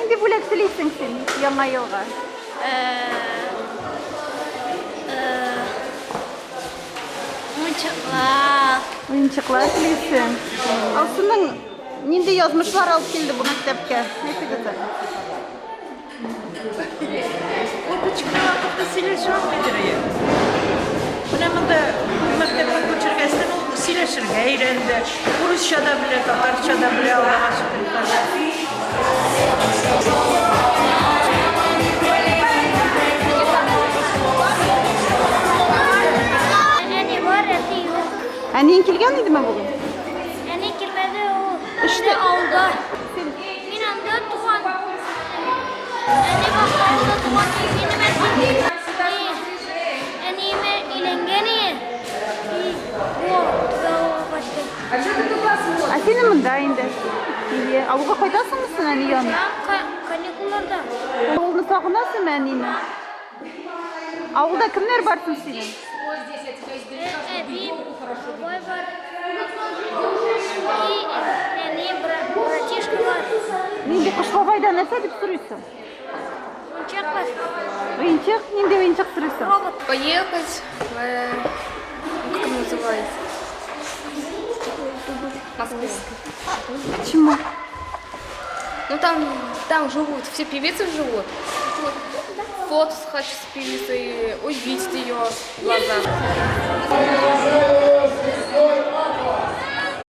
Нинди бүләк телисең син яңа елга? Уенчыклар телисең. Алсының нинди язмышлар алып килде бу мәктәпкә? Әйтегез. Кичкенә вакытта сөйләшеп бетерә. Менә монда мәктәпкә күчергәстән ул сөйләшергә өйрәнде. Урысча да белә, татарча да белә, Аллага шөкер. Әнин килгән идеме бүген? Әни килмәде, ул эштә алда. Мин анда туган. Әни авылда туган, минем әниме өйләнгән иде. А син монда инде. Ие, авылга кайтасыңмы син әни янына? Каникулларда. Авылны сагынасыңмы әнине? Авылда кемнәр бар соң синең? Әби, бабай бар. Әни, братишка бар. Нинди Кыш бабайда нәрсә дип сорыйсың? Уенчак бар. Уенчак, нинди уенчак сорыйсың? Робот. Поехать как это называется? Москве. Почему? Ну там живут, все певицы живут. Фото хочу с певицей, увидеть ее в глаза.